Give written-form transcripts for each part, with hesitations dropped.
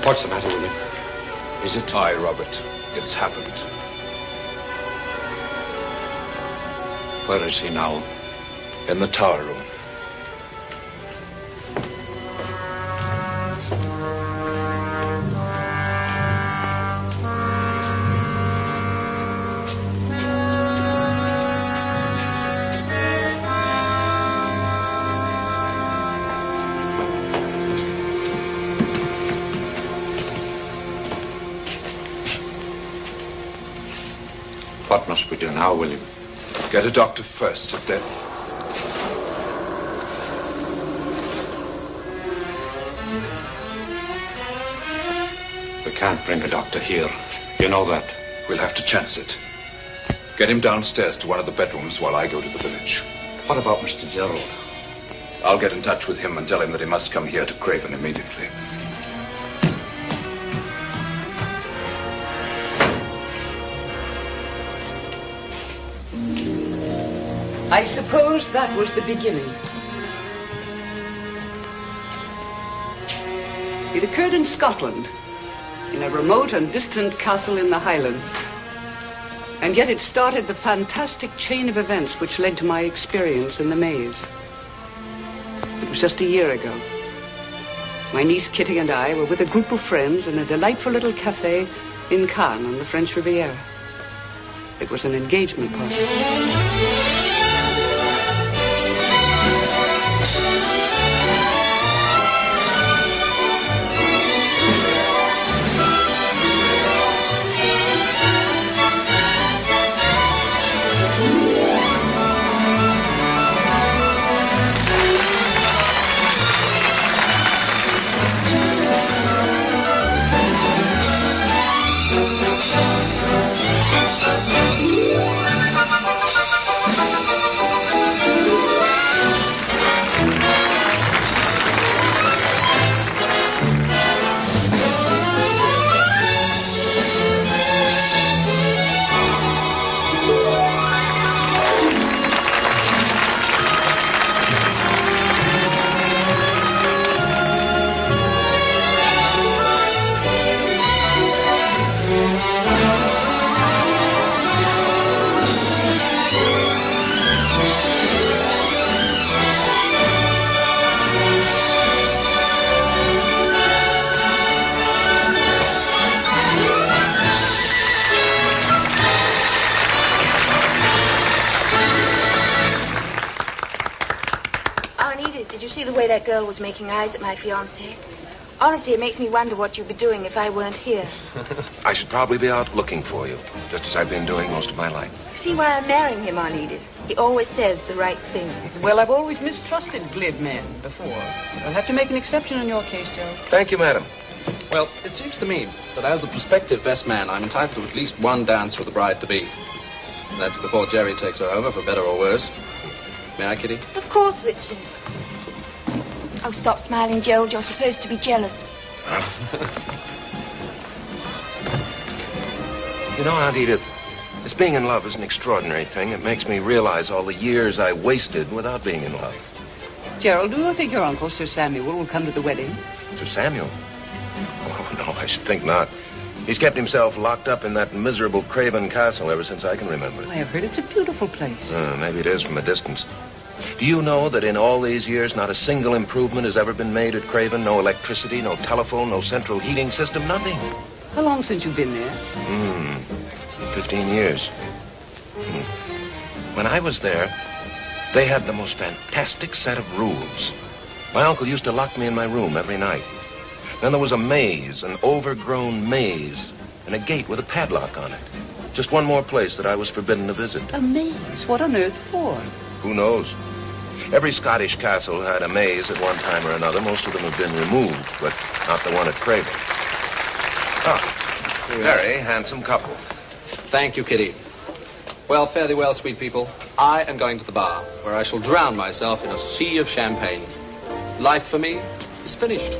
What's the matter, William? Is it? Aye, Robert. It's happened. Where is he now? In the tower room. What must we do now, William? Get a doctor first, then. We can't bring a doctor here. You know that. We'll have to chance it. Get him downstairs to one of the bedrooms while I go to the village. What about Mr. Gerald? I'll get in touch with him and tell him that he must come here to Craven immediately. I suppose that was the beginning. It occurred in Scotland, in a remote and distant castle in the Highlands. And yet it started the fantastic chain of events which led to my experience in the maze. It was just a year ago. My niece Kitty and I were with a group of friends in a delightful little cafe in Cannes on the French Riviera. It was an engagement party. That girl was making eyes at my fiance. Honestly, it makes me wonder what you'd be doing if I weren't here. I should probably be out looking for you, just as I've been doing most of my life. See why I'm marrying him, Aunt Edith. He always says the right thing. Well, I've always mistrusted glib men before. I'll have to make an exception in your case, Gerald. Thank you, madam. Well, it seems to me that as the prospective best man, I'm entitled to at least one dance with the bride-to-be. And that's before Jerry takes her over, for better or worse. May I, Kitty? Of course, Richard. Oh, stop smiling, Gerald. You're supposed to be jealous. You know, Aunt Edith, this being in love is an extraordinary thing. It makes me realize all the years I wasted without being in love. Gerald, do you think your uncle, Sir Samuel, will come to the wedding? Sir Samuel? Oh, no, I should think not. He's kept himself locked up in that miserable Craven castle ever since I can remember. I have heard it's a beautiful place. Maybe it is from a distance. Do you know that in all these years, not a single improvement has ever been made at Craven? No electricity, no telephone, no central heating system, nothing. How long since you've been there? 15 years. When I was there, they had the most fantastic set of rules. My uncle used to lock me in my room every night. Then there was a maze, an overgrown maze, and a gate with a padlock on it. Just one more place that I was forbidden to visit. A maze? What on earth for? Who knows? Every Scottish castle had a maze at one time or another. Most of them have been removed, but not the one at Craven. Very handsome couple. Thank you, Kitty. Well, fare thee well, sweet people. I am going to the bar, where I shall drown myself in a sea of champagne. Life for me is finished.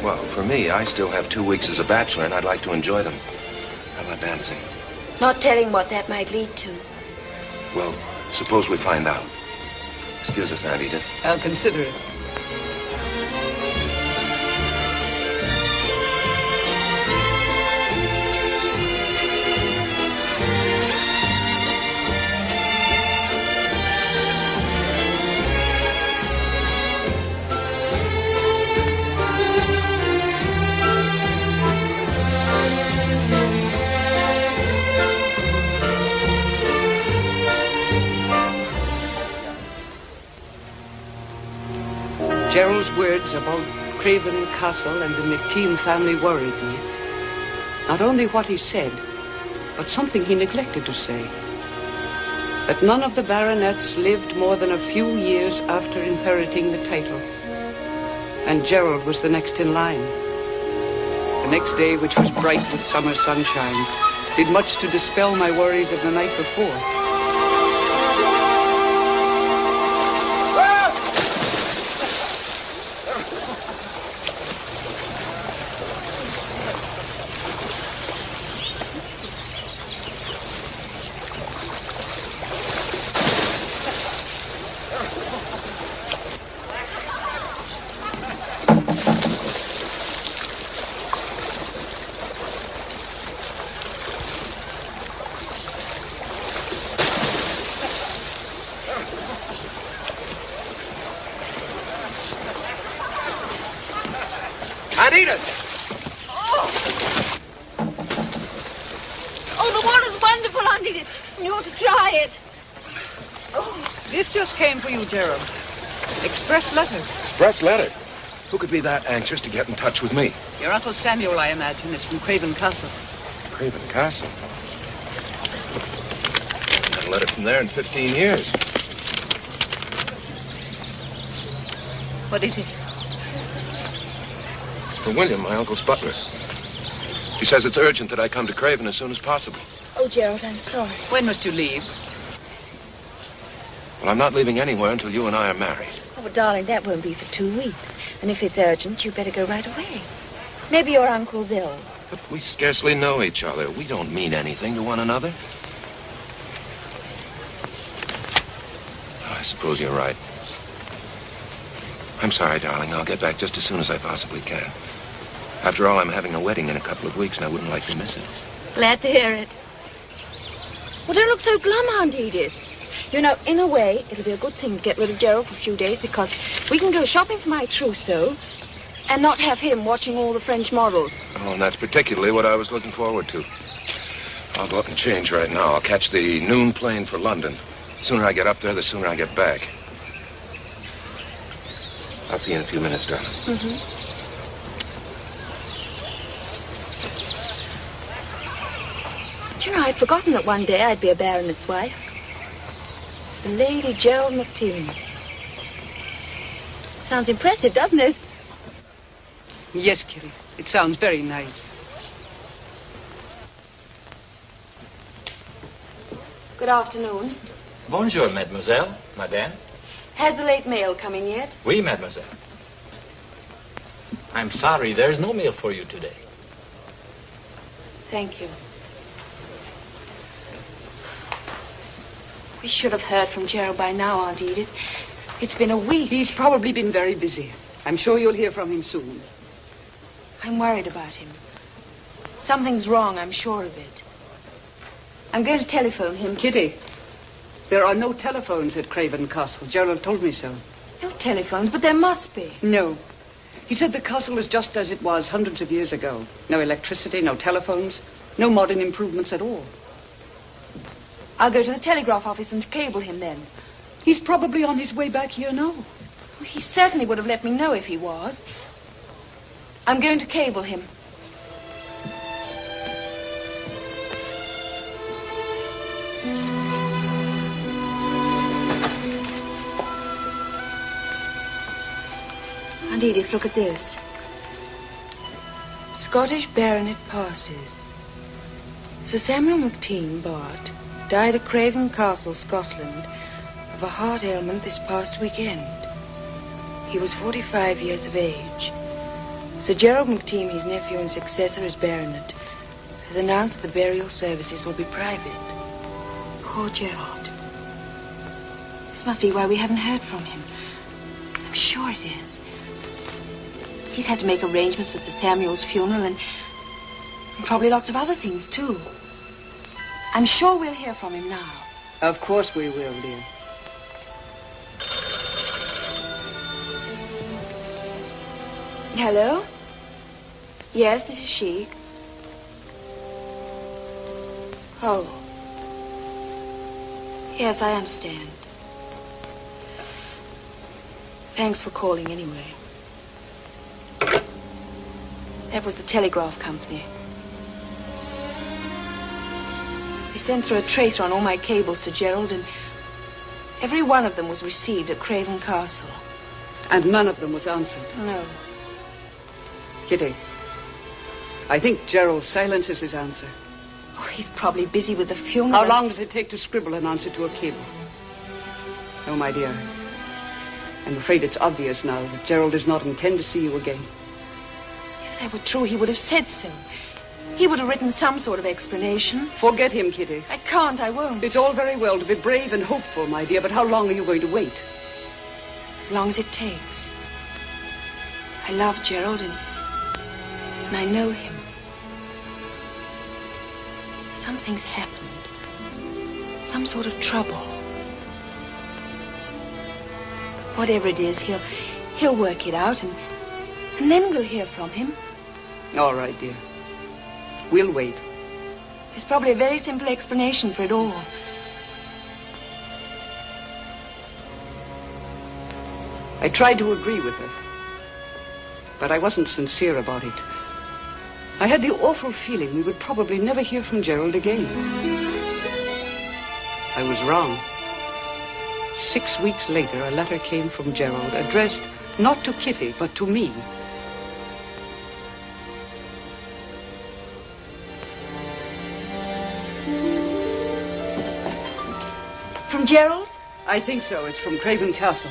Well, for me, I still have 2 weeks as a bachelor, and I'd like to enjoy them. How about dancing? Not telling what that might lead to. Well, suppose we find out. Excuse us, Aunt Edith. I'll consider it. words about Craven Castle and the McTeam family worried me. Not only what he said, but something he neglected to say. That none of the baronets lived more than a few years after inheriting the title. And Gerald was the next in line. The next day, which was bright with summer sunshine, did much to dispel my worries of the night before. Can't eat it. Oh, the water's wonderful, Aunt Edith. You ought to try it. This just came for you, Gerald. Express letter. Express letter? Who could be that anxious to get in touch with me? Your Uncle Samuel, I imagine. It's from Craven Castle. Craven Castle? I haven't had a letter from there in 15 years. What is it? It's for William, my uncle's butler. He says it's urgent that I come to Craven as soon as possible. Oh, Gerald, I'm sorry. When must you leave? Well, I'm not leaving anywhere until you and I are married. Oh, well, darling, that won't be for 2 weeks. And if it's urgent, you'd better go right away. Maybe your uncle's ill. But we scarcely know each other. We don't mean anything to one another. Oh, I suppose you're right. I'm sorry, darling. I'll get back just as soon as I possibly can. After all, I'm having a wedding in a couple of weeks, and I wouldn't like to miss it. Glad to hear it. Well, don't look so glum, Aunt Edith. You know, in a way, it'll be a good thing to get rid of Gerald for a few days because we can go shopping for my trousseau and not have him watching all the French models. Oh, and that's particularly what I was looking forward to. I'll go up and change right now. I'll catch the noon plane for London. The sooner I get up there, the sooner I get back. I'll see you in a few minutes, darling. Mm-hmm. Do you know, I'd forgotten that one day I'd be a baronet's wife. The Lady Gerald McTeam. Sounds impressive, doesn't it? Yes, Kitty. It sounds very nice. Good afternoon. Bonjour, mademoiselle, madame. Has the late mail come in yet? Oui, mademoiselle. I'm sorry, there's no mail for you today. Thank you. We should have heard from Gerald by now, Aunt Edith. It's been a week. He's probably been very busy. I'm sure you'll hear from him soon. I'm worried about him. Something's wrong, I'm sure of it. I'm going to telephone him. Kitty, there are no telephones at Craven Castle. Gerald told me so. No telephones, but there must be. No. He said the castle was just as it was hundreds of years ago. No electricity, no telephones, no modern improvements at all. I'll go to the telegraph office and cable him then. He's probably on his way back here now. Well, he certainly would have let me know if he was. I'm going to cable him. Aunt Edith, look at this. Scottish baronet passes. Sir Samuel McTeam, Bart, died at Craven Castle, Scotland, of a heart ailment this past weekend. He was 45 years of age. Sir Gerald McTeam, his nephew and successor as baronet, has announced that the burial services will be private. Poor Gerald. This must be why we haven't heard from him. I'm sure it is. He's had to make arrangements for Sir Samuel's funeral and probably lots of other things, too. I'm sure we'll hear from him now. Of course we will, dear. Hello? Yes, this is she. Oh. Yes, I understand. Thanks for calling anyway. That was the telegraph company. They sent through a tracer on all my cables to Gerald, and every one of them was received at Craven Castle. And none of them was answered? No. Kitty, I think Gerald silences his answer. Oh, he's probably busy with the funeral. How long does it take to scribble an answer to a cable? No, my dear. I'm afraid it's obvious now that Gerald does not intend to see you again. If that were true, he would have said so. He would have written some sort of explanation. Forget him, Kitty. I can't, I won't. It's all very well to be brave and hopeful, my dear, but how long are you going to wait? As long as it takes. I love Gerald, and I know him. Something's happened. Some sort of trouble. Whatever it is, he'll work it out, and then we'll hear from him. All right, dear. We'll wait. There's probably a very simple explanation for it all. I tried to agree with her, but I wasn't sincere about it. I had the awful feeling we would probably never hear from Gerald again. I was wrong. 6 weeks later, a letter came from Gerald, addressed not to Kitty, but to me. From Gerald? I think so. It's from Craven Castle.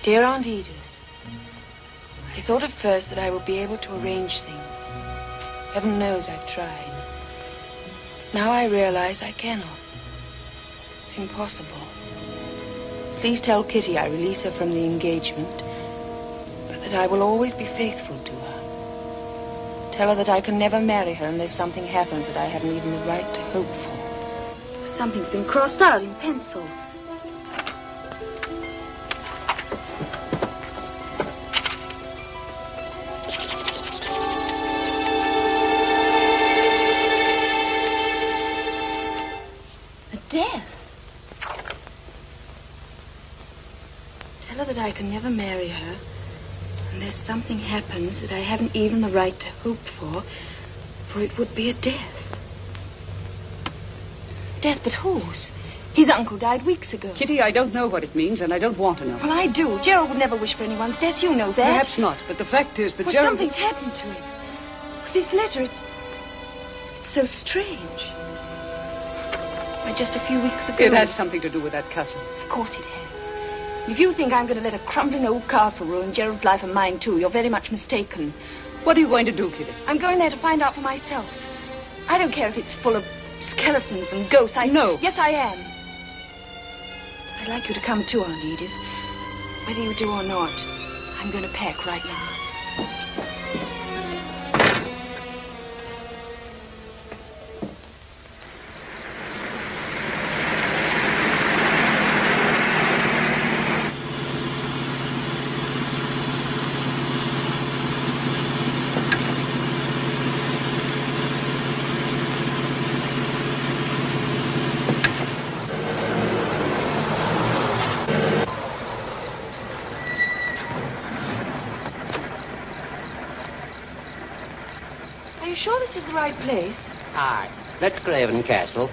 Dear Aunt Edith, I thought at first that I would be able to arrange things. Heaven knows I've tried. Now I realize I cannot. It's impossible. Please tell Kitty I release her from the engagement, but that I will always be faithful to her. Tell her that I can never marry her unless something happens that I haven't even the right to hope for. Something's been crossed out in pencil. That I can never marry her unless something happens that I haven't even the right to hope for it would be a death. Death, but whose? His uncle died weeks ago. Kitty, I don't know what it means, and I don't want to know. Well, I do. Gerald would never wish for anyone's death. You know that. Perhaps not, but the fact is that well, Gerald... something's happened to him. This letter, it's so strange. Why, just a few weeks ago... It has something to do with that castle. Of course it has. If you think I'm going to let a crumbling old castle ruin Gerald's life and mine, too, you're very much mistaken. What are you going to do, Kitty? I'm going there to find out for myself. I don't care if it's full of skeletons and ghosts. No. Yes, I am. I'd like you to come, too, Aunt Edith. Whether you do or not, I'm going to pack right now. Are you sure this is the right place? Aye. That's Craven Castle.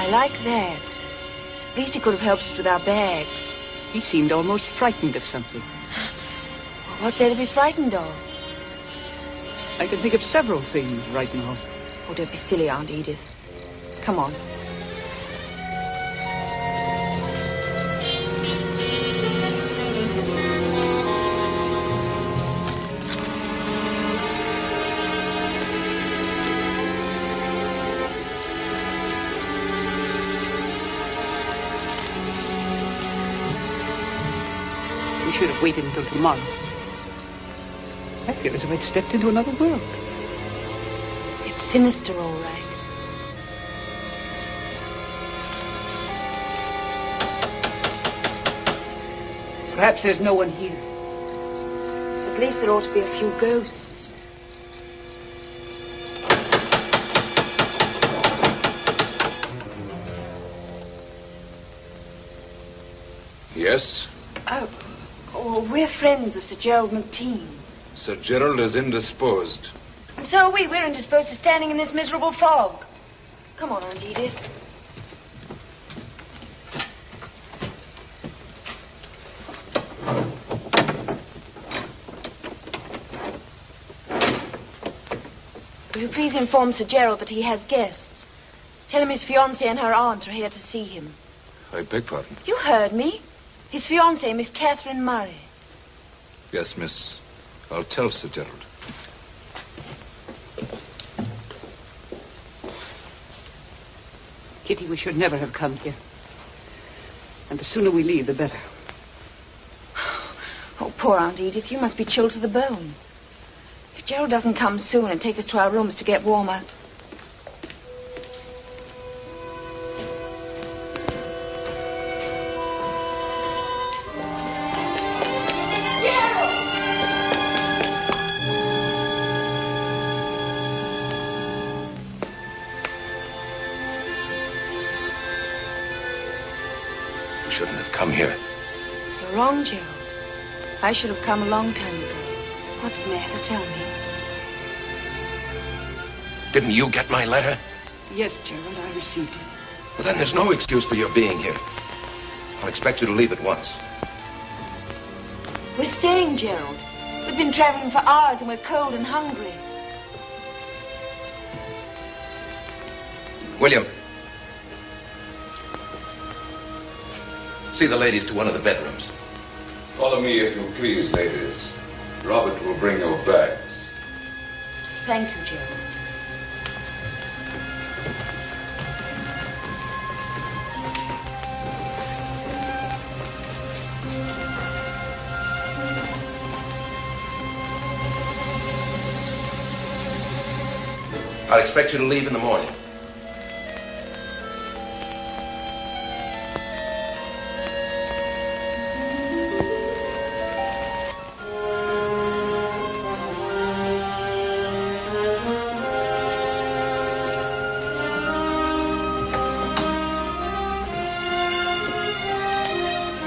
Like that. At least he could have helped us with our bags. He seemed almost frightened of something. What's there to be frightened of? I can think of several things right now. Oh, don't be silly, Aunt Edith. Come on. should have waited until tomorrow. I feel as if I'd stepped into another world. It's sinister, all right. Perhaps there's no one here. At least there ought to be a few ghosts. Yes? Oh, we're friends of Sir Gerald McTeam. Sir Gerald is indisposed. And so are we. We're indisposed to standing in this miserable fog. Come on, Aunt Edith. Will you please inform Sir Gerald that he has guests? Tell him his fiancée and her aunt are here to see him. I beg pardon? You heard me. His fiancée, Miss Catherine Murray. Yes, miss. I'll tell Sir Gerald. Kitty, we should never have come here. And the sooner we leave, the better. Oh, poor Aunt Edith. You must be chilled to the bone. If Gerald doesn't come soon and take us to our rooms to get warmer... You shouldn't have come here. You're wrong, Gerald. I should have come a long time ago. What's the matter? Tell me. Didn't you get my letter? Yes, Gerald, I received it. Well, then there's no excuse for your being here. I'll expect you to leave at once. We're staying, Gerald. We've been traveling for hours and we're cold and hungry. William. See the ladies to one of the bedrooms. Follow me, if you please, ladies. Robert will bring your bags. Thank you, Gerald. I'll expect you to leave in the morning.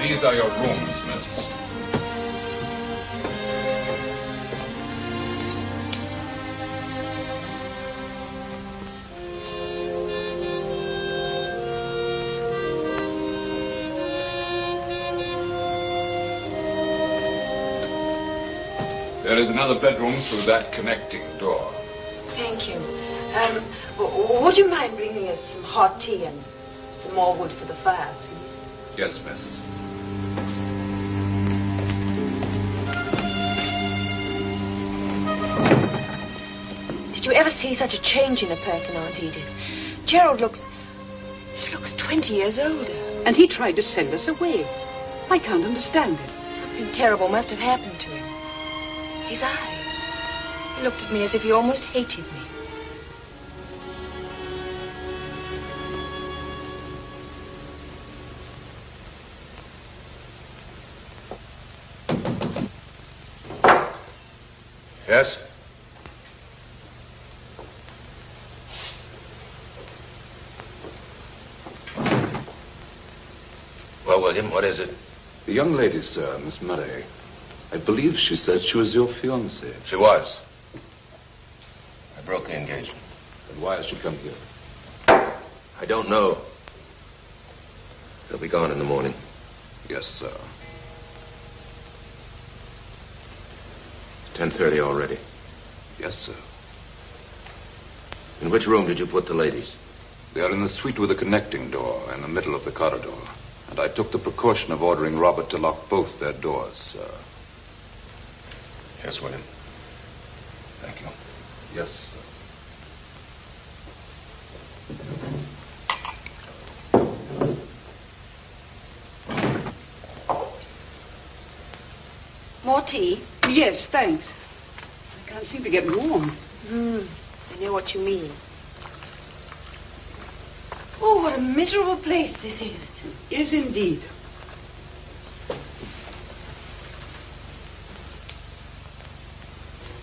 These are your rooms, miss. There is another bedroom through that connecting door. Thank you. Would you mind bringing us some hot tea and some more wood for the fire, please? Yes, miss. Did you ever see such a change in a person, Aunt Edith? Gerald looks 20 years older. And he tried to send us away. I can't understand it. Something terrible must have happened to him. His eyes. He looked at me as if he almost hated me. Yes? Well, William, what is it? The young lady, sir, Miss Murray. I believe she said she was your fiancée. She was. I broke the engagement. Then why has she come here? I don't know. They'll be gone in the morning. Yes, sir. 10:30 already. Yes, sir. In which room did you put the ladies? They are in the suite with a connecting door in the middle of the corridor. And I took the precaution of ordering Robert to lock both their doors, sir. Yes, William. Thank you. Yes, sir. More tea? Yes, thanks. I can't seem to get warm. I know what you mean. Oh, what a miserable place this is. Is indeed.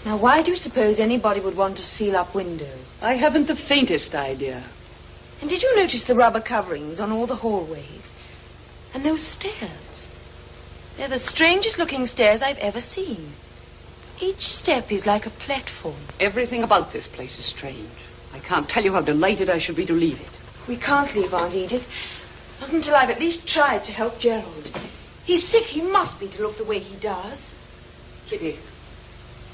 Now, why do you suppose anybody would want to seal up windows? I haven't the faintest idea. And did you notice the rubber coverings on all the hallways? And those stairs? They're the strangest looking stairs I've ever seen. Each step is like a platform. Everything about this place is strange. I can't tell you how delighted I should be to leave it. We can't leave Aunt Edith. Not until I've at least tried to help Gerald. He's sick. He must be to look the way he does. Kitty,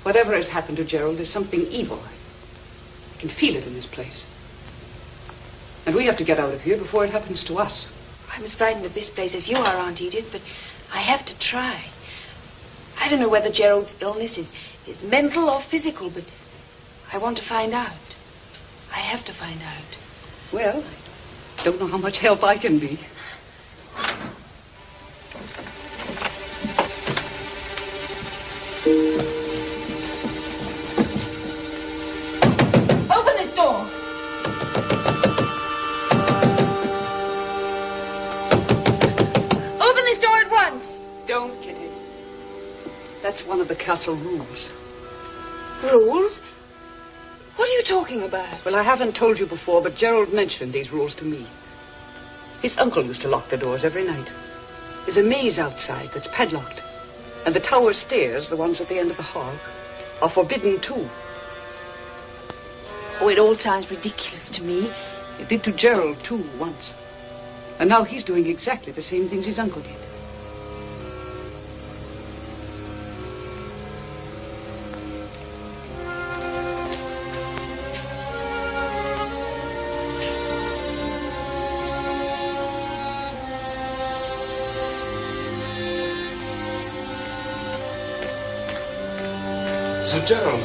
whatever has happened to Gerald is something evil. I can feel it in this place. And we have to get out of here before it happens to us. I'm as frightened of this place as you are, Aunt Edith, but I have to try. I don't know whether Gerald's illness is mental or physical, but I want to find out. I have to find out. Well, I don't know how much help I can be. Open this door. Open this door at once. Don't, Kitty. That's one of the castle rules. Rules? What are you talking about? Well, I haven't told you before, but Gerald mentioned these rules to me. His uncle used to lock the doors every night. There's a maze outside that's padlocked. And the tower stairs, the ones at the end of the hall, are forbidden too. Oh, it all sounds ridiculous to me. It did to Gerald too, once. And now he's doing exactly the same things his uncle did. Sir Gerald.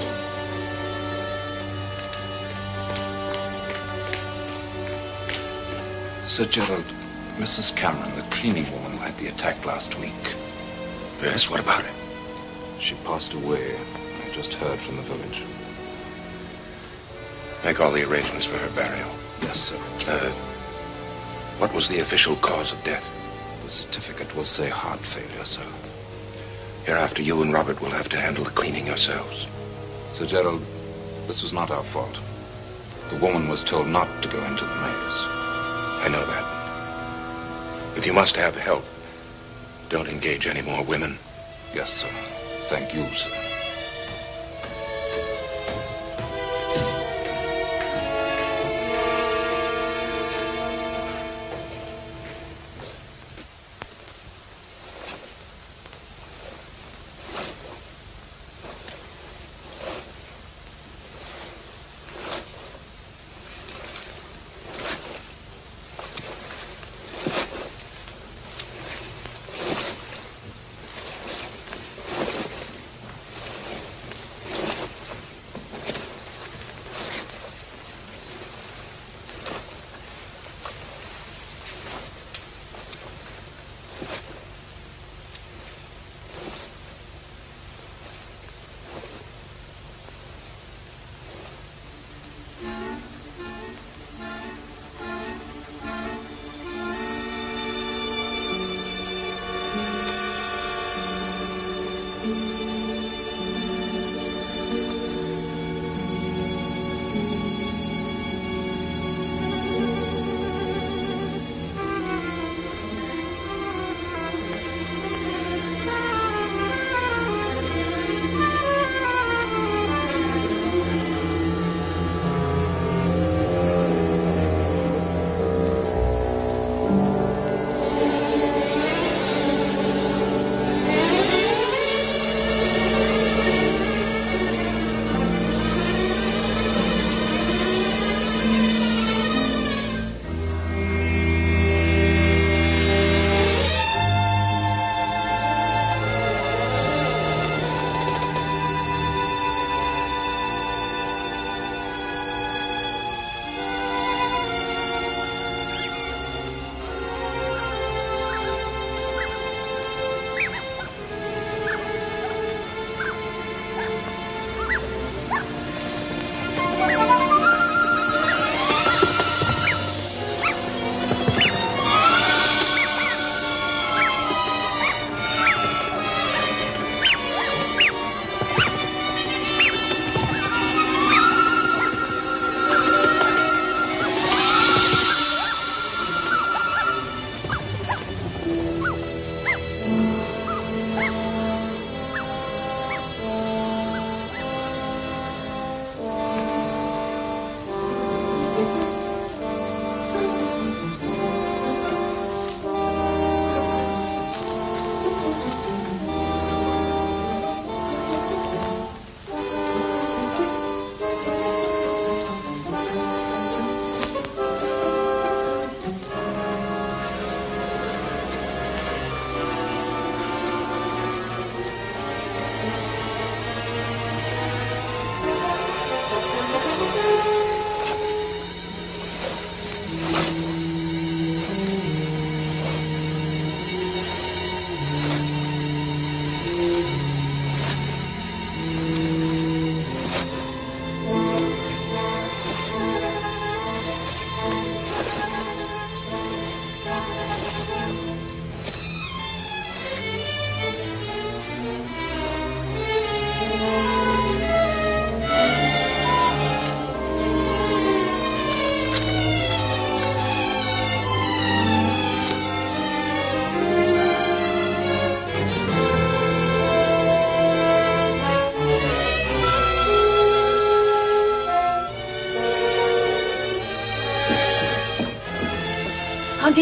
Sir Gerald, Mrs. Cameron, the cleaning woman who had the attack last week. Yes, what about it? She passed away. I just heard from the village. Make all the arrangements for her burial. Yes, sir. What was the official cause of death? The certificate will say heart failure, sir. Hereafter, you and Robert will have to handle the cleaning yourselves. Sir Gerald, this was not our fault. The woman was told not to go into the maze. I know that. If you must have help, don't engage any more women. Yes, sir. Thank you, sir.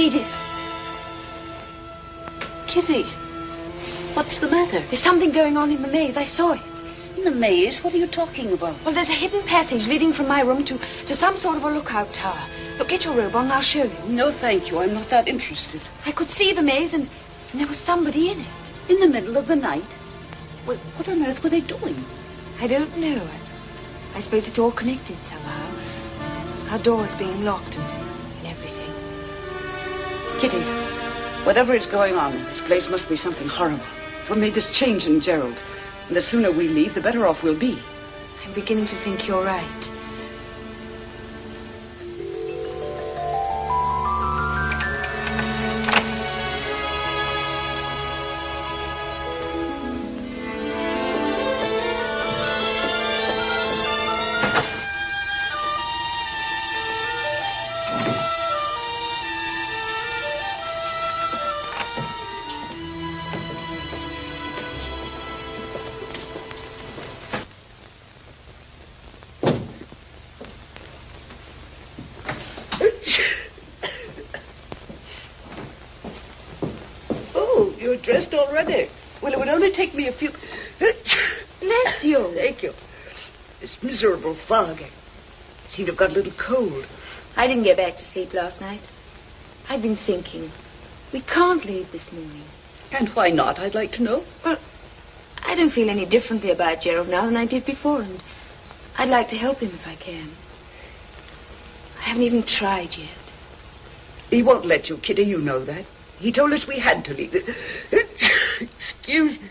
Edith. Kitty, what's the matter? There's something going on in the maze. I saw it. In the maze? What are you talking about? Well, there's a hidden passage leading from my room to some sort of a lookout tower. Look, get your robe on and I'll show you. No, thank you. I'm not that interested. I could see the maze and there was somebody in it. In the middle of the night? Well, what on earth were they doing? I don't know. I suppose it's all connected somehow. Our doors being locked and everything. Kitty, whatever is going on in this place must be something horrible. What made this change in Gerald? And the sooner we leave, the better off we'll be. I'm beginning to think you're right. You're dressed already. Well, it would only take me a few... Bless you. Thank you. This miserable fog. I seem to have got a little cold. I didn't get back to sleep last night. I've been thinking. We can't leave this morning. And why not, I'd like to know? Well, I don't feel any differently about Gerald now than I did before, and I'd like to help him if I can. I haven't even tried yet. He won't let you, Kitty, you know that. He told us we had to leave. Excuse me.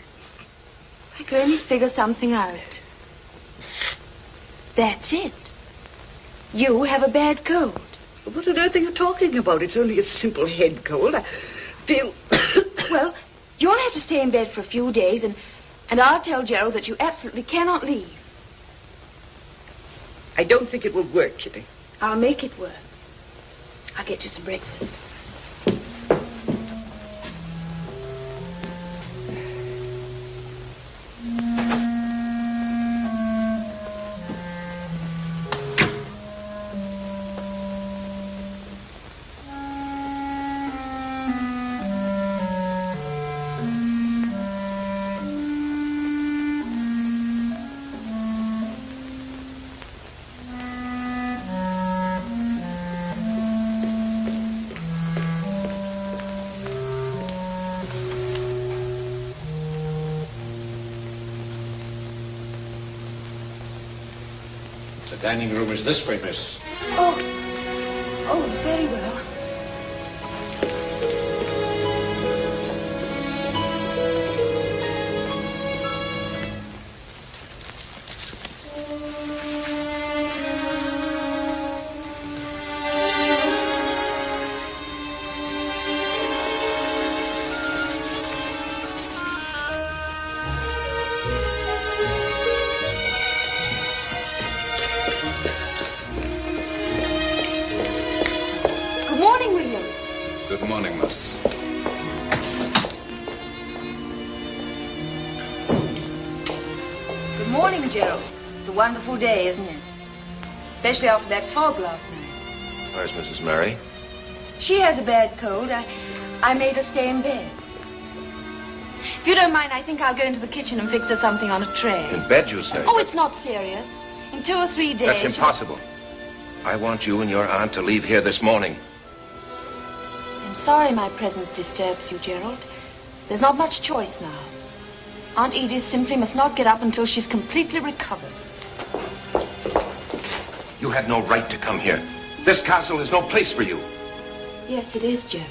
I could only figure something out. That's it. You have a bad cold. What on earth are you talking about? It's only a simple head cold. I feel... Well, you'll have to stay in bed for a few days, and I'll tell Gerald that you absolutely cannot leave. I don't think it will work, Kitty. I'll make it work. I'll get you some breakfast. The dining room is this way, miss. Oh, very well. Good morning, miss. Good morning, Gerald. It's a wonderful day, isn't it? Especially after that fog last night. Where's Mrs. Murray? She has a bad cold. I made her stay in bed. If you don't mind, I think I'll go into the kitchen and fix her something on a tray. In bed, you say? Oh, it's not serious. In 2 or 3 days... That's impossible. I want you and your aunt to leave here this morning. I'm sorry my presence disturbs you, Gerald. There's not much choice now. Aunt Edith simply must not get up until she's completely recovered. You had no right to come here. This castle is no place for you. Yes, it is, Gerald.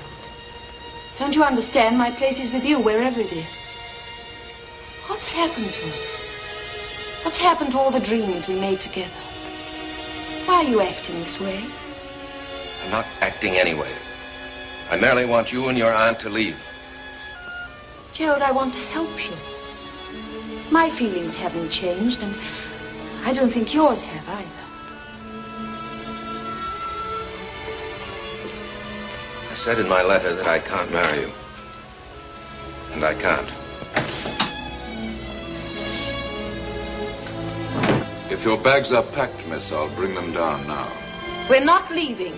Don't you understand? My place is with you, wherever it is. What's happened to us? What's happened to all the dreams we made together? Why are you acting this way? I'm not acting anyway. I merely want you and your aunt to leave. Gerald, I want to help you. My feelings haven't changed, and I don't think yours have either. I said in my letter that I can't marry you. And I can't. If your bags are packed, miss, I'll bring them down now. We're not leaving.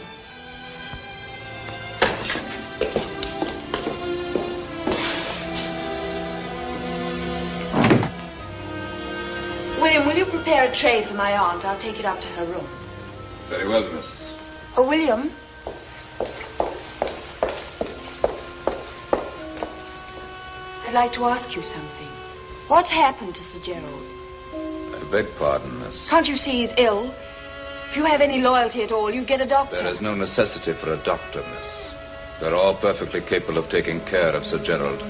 prepare a tray for my aunt. I'll take it up to her room. Very well, miss. Oh, William. I'd like to ask you something. What's happened to Sir Gerald? I beg pardon, miss. Can't you see he's ill? If you have any loyalty at all, you'd get a doctor. There is no necessity for a doctor, miss. We're all perfectly capable of taking care of Sir Gerald.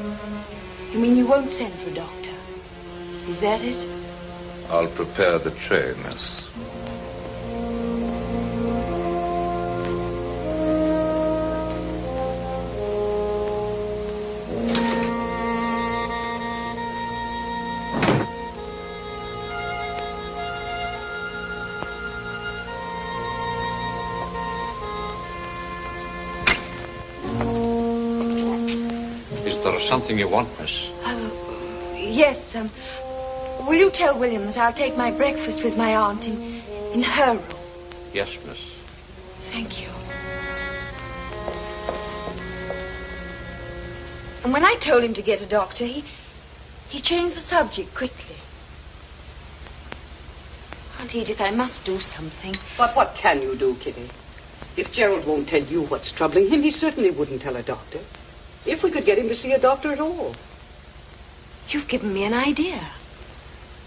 You mean you won't send for a doctor? Is that it? I'll prepare the tray, miss. Is there something you want, miss? Yes, will you tell William that I'll take my breakfast with my aunt in her room? Yes, miss. Thank you. And when I told him to get a doctor, he changed the subject quickly. Aunt Edith, I must do something. But what can you do, Kitty? If Gerald won't tell you what's troubling him, he certainly wouldn't tell a doctor. If we could get him to see a doctor at all. You've given me an idea.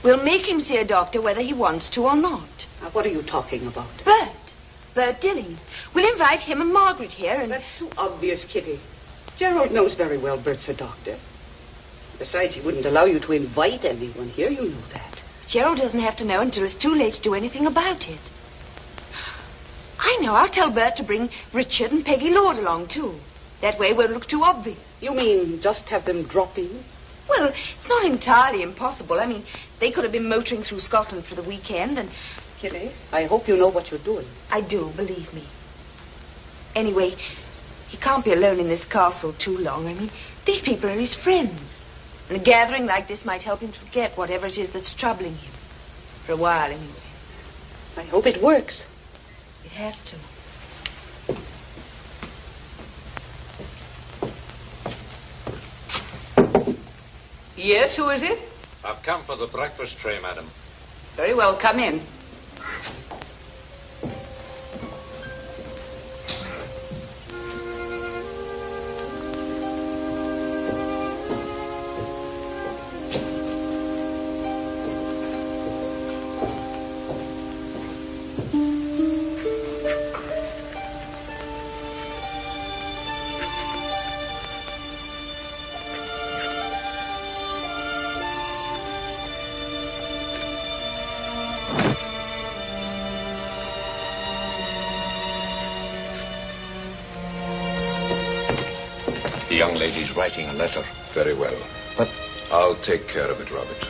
We'll make him see a doctor whether he wants to or not. Now, what are you talking about? Bert Dilling. We'll invite him and Margaret here and... That's too obvious, Kitty. Gerald knows very well Bert's a doctor. Besides, he wouldn't allow you to invite anyone here. You know that. Gerald doesn't have to know until it's too late to do anything about it. I know. I'll tell Bert to bring Richard and Peggy Lord along, too. That way it won't look too obvious. You mean just have them drop in? Well, it's not entirely impossible. I mean, they could have been motoring through Scotland for the weekend and... Kitty, I hope you know what you're doing. I do, believe me. Anyway, he can't be alone in this castle too long. I mean, these people are his friends. And a gathering like this might help him to forget whatever it is that's troubling him. For a while, anyway. I hope it works. It has to. Yes, who is it? I've come for the breakfast tray, madam. Very well, come in. The young lady's writing a letter. Very well. But I'll take care of it, Robert.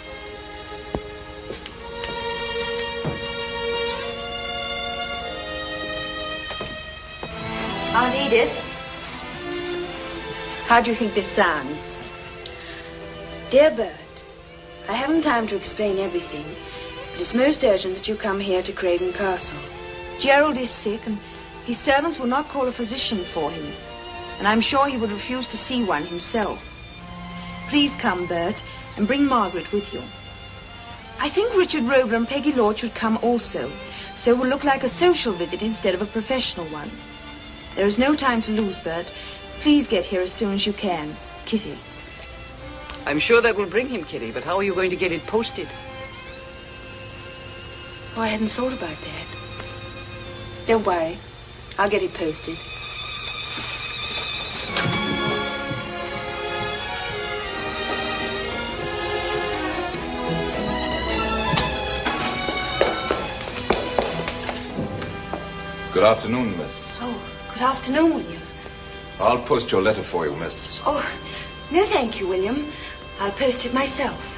Aunt Edith? How do you think this sounds? Dear Bert, I haven't time to explain everything, but it's most urgent that you come here to Craven Castle. Gerald is sick, and his servants will not call a physician for him, and I'm sure he would refuse to see one himself. Please come, Bert, and bring Margaret with you. I think Richard Rover and Peggy Lord should come also, so it will look like a social visit instead of a professional one. There is no time to lose, Bert. Please get here as soon as you can. Kitty. I'm sure that will bring him, Kitty, but how are you going to get it posted? Oh, I hadn't thought about that. Don't worry. I'll get it posted. Good afternoon, miss. Oh, good afternoon, William. I'll post your letter for you, miss. Oh, no thank you, William. I'll post it myself.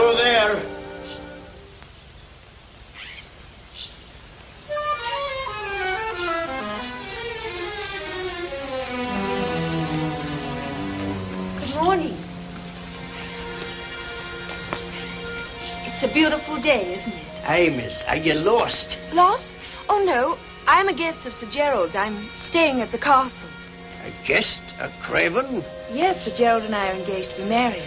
go there. Good morning. It's a beautiful day, isn't it? Aye, miss. Are you lost? Lost? Oh, no. I'm a guest of Sir Gerald's. I'm staying at the castle. A guest? A craven? Yes, Sir Gerald and I are engaged to be married.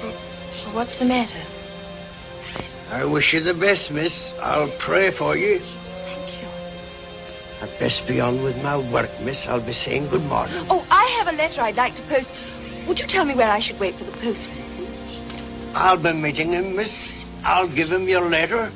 Well, what's the matter? I wish you the best, miss. I'll pray for you. Thank you. I'd best be on with my work, miss. I'll be saying good morning. Oh, I have a letter I'd like to post. Would you tell me where I should wait for the postman, please? I'll be meeting him, miss. I'll give him your letter.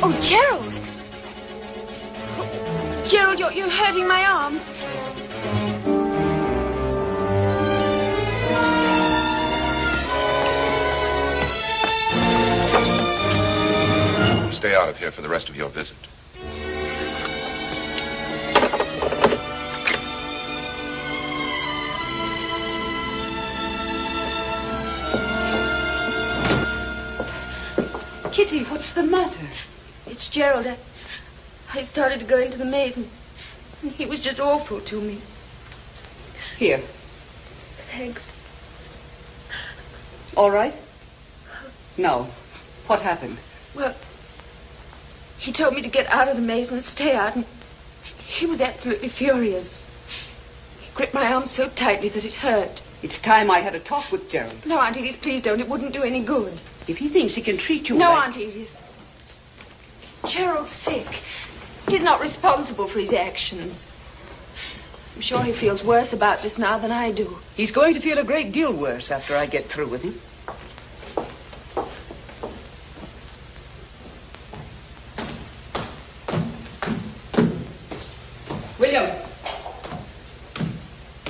Oh, Gerald! Gerald, you're hurting my arms. Stay out of here for the rest of your visit. Kitty, what's the matter? It's Gerald. I started to go into the maze, and he was just awful to me. Here. Thanks. All right? Now, what happened? Well, he told me to get out of the maze and stay out, and he was absolutely furious. He gripped my arm so tightly that it hurt. It's time I had a talk with Gerald. No, Aunt Edith, please don't. It wouldn't do any good. If he thinks he can treat you No, like... Aunt Edith. Gerald's sick. He's not responsible for his actions. I'm sure he feels worse about this now than I do. He's going to feel a great deal worse after I get through with him. William.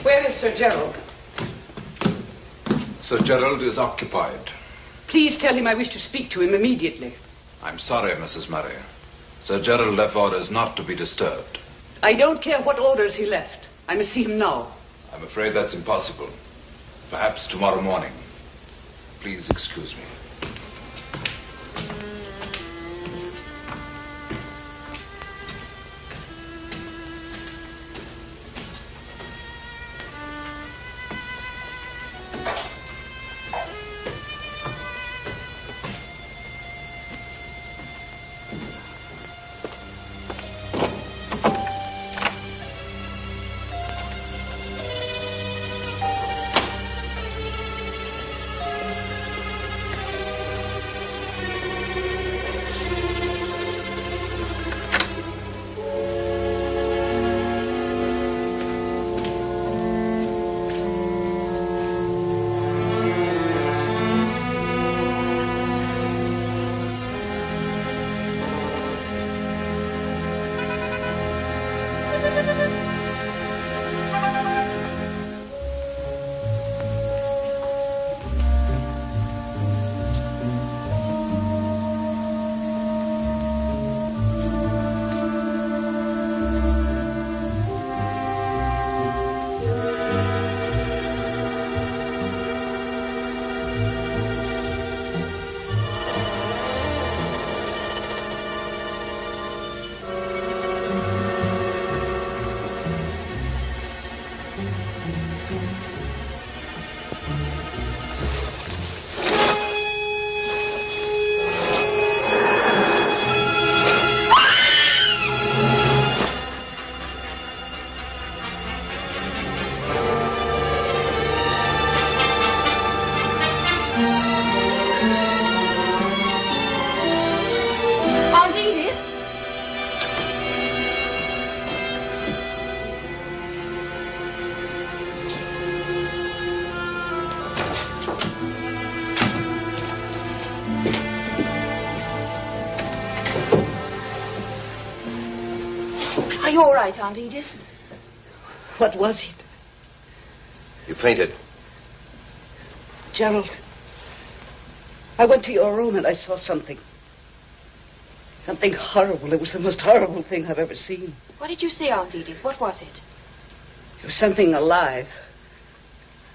Where is Sir Gerald? Sir Gerald is occupied. Please tell him I wish to speak to him immediately. I'm sorry, Mrs. Murray. Sir Gerald left orders not to be disturbed. I don't care what orders he left. I must see him now. I'm afraid that's impossible. Perhaps tomorrow morning. Please excuse me. Are you all right, Aunt Edith? What was it? You fainted. Gerald, I went to your room and I saw something. Something horrible. It was the most horrible thing I've ever seen. What did you see, Aunt Edith? What was it? It was something alive.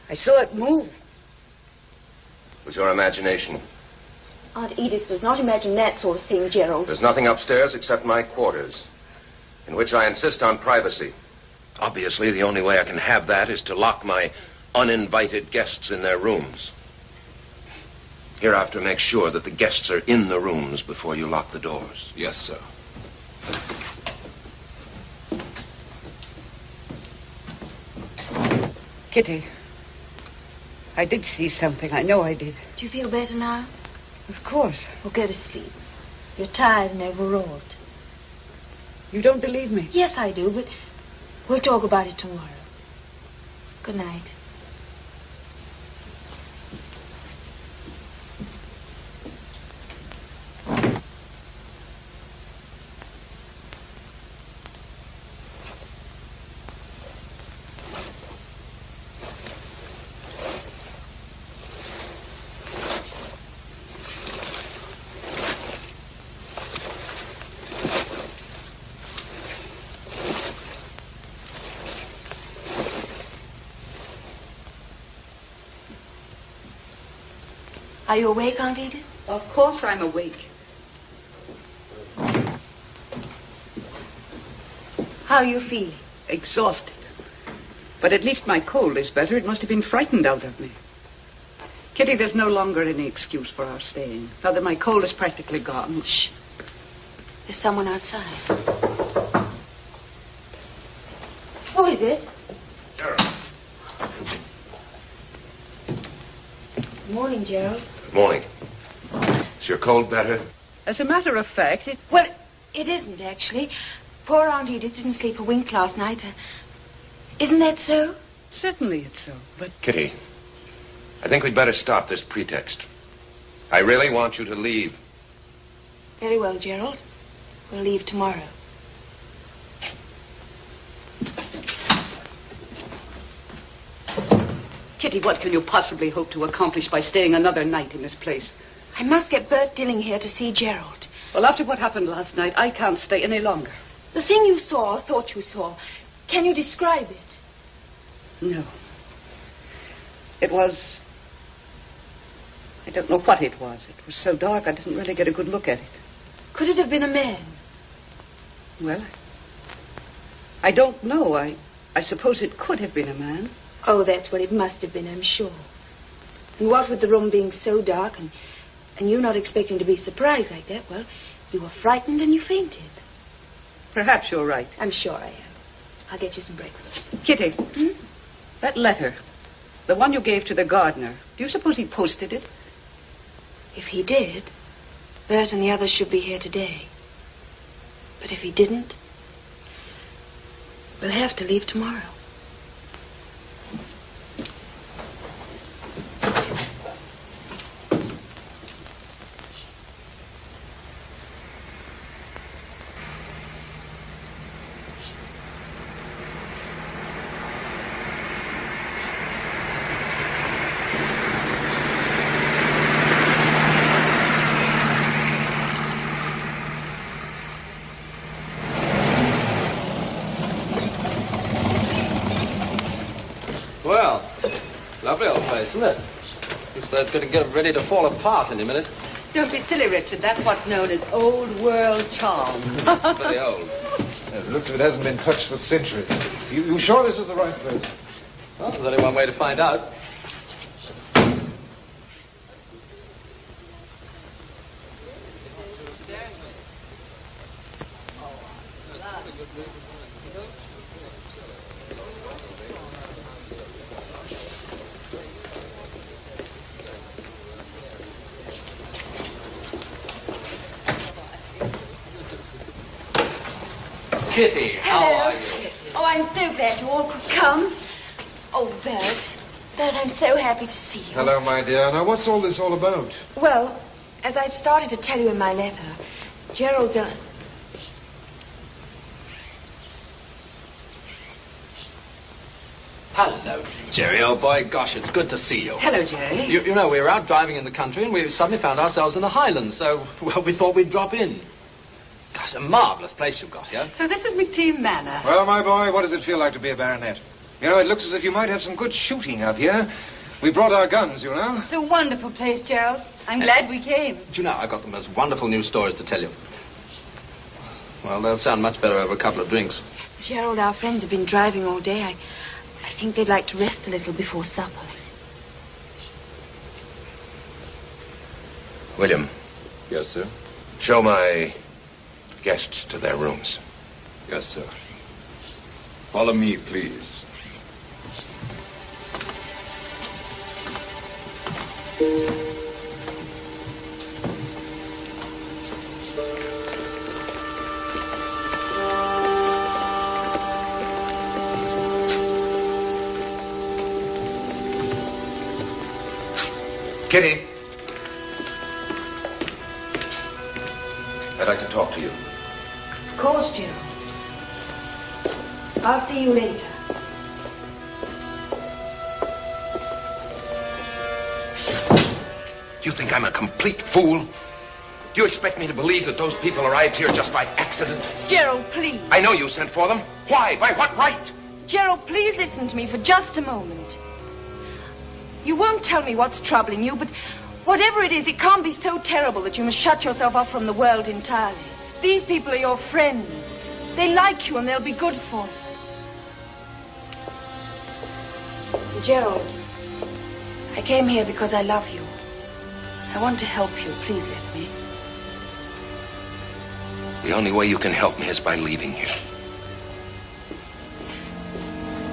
I saw it move. It was your imagination. Aunt Edith does not imagine that sort of thing, Gerald. There's nothing upstairs except my quarters, in which I insist on privacy. Obviously, the only way I can have that is to lock my uninvited guests in their rooms. Hereafter, make sure that the guests are in the rooms before you lock the doors. Yes, sir. Kitty, I did see something. I know I did. Do you feel better now? Of course. Well, go to sleep. You're tired and overwrought. You don't believe me? Yes, I do, but we'll talk about it tomorrow. Good night. Are you awake, Aunt Edith? Of course I'm awake. How are you feeling? Exhausted. But at least my cold is better. It must have been frightened out of me. Kitty, there's no longer any excuse for our staying. Now that my cold is practically gone. Shh. There's someone outside. Who is it? Gerald. Good morning, Gerald. Good morning. Is your cold better? As a matter of fact, it... Well, it isn't, actually. Poor Aunt Edith didn't sleep a wink last night. Isn't that so? Certainly it's so, but... Kitty, I think we'd better stop this pretext. I really want you to leave. Very well, Gerald. We'll leave tomorrow. Kitty, what can you possibly hope to accomplish by staying another night in this place? I must get Bert Dilling here to see Gerald. Well, after what happened last night, I can't stay any longer. The thing you saw, or thought you saw, can you describe it? No. It was... I don't know what it was. It was so dark I didn't really get a good look at it. Could it have been a man? Well, I don't know. I suppose it could have been a man. Oh, that's what it must have been, I'm sure. And what with the room being so dark and you not expecting to be surprised like that, well, you were frightened and you fainted. Perhaps you're right. I'm sure I am. I'll get you some breakfast. Kitty, that letter, the one you gave to the gardener, do you suppose he posted it? If he did, Bert and the others should be here today. But if he didn't, we'll have to leave tomorrow. Lovely old place, isn't it? Looks like it's going to get ready to fall apart any minute. Don't be silly, Richard. That's what's known as old world charm. Very old. It looks as if it hasn't been touched for centuries. You sure this is the right place? Well, there's only one way to find out. Kitty, how are you? Oh, I'm so glad you all could come. Oh, Bert. Bert, I'm so happy to see you. Hello, my dear. Now, what's all this all about? Well, as I'd started to tell you in my letter, Gerald's Hello, Jerry, old boy. Gosh, it's good to see you. Hello, Jerry. You know, we were out driving in the country and we suddenly found ourselves in the Highlands, so, well, we thought we'd drop in. Gosh, a marvellous place you've got here. So this is McTeam Manor. Well, my boy, what does it feel like to be a baronet? You know, it looks as if you might have some good shooting up here. We brought our guns, you know. It's a wonderful place, Gerald. I'm glad we came. Do you know, I've got the most wonderful news stories to tell you. Well, they'll sound much better over a couple of drinks. Gerald, our friends have been driving all day. I think they'd like to rest a little before supper. William. Yes, sir? Show my guests to their rooms. Yes, sir. Follow me, please. Kitty. I'd like to talk to you. Of course, Gerald. I'll see you later. You think I'm a complete fool? Do you expect me to believe that those people arrived here just by accident? Gerald, please. I know you sent for them. Why? By what right? Gerald, please listen to me for just a moment. You won't tell me what's troubling you, but whatever it is, it can't be so terrible that you must shut yourself off from the world entirely. These people are your friends. They like you and they'll be good for you. Gerald, I came here because I love you. I want to help you. Please let me. The only way you can help me is by leaving here.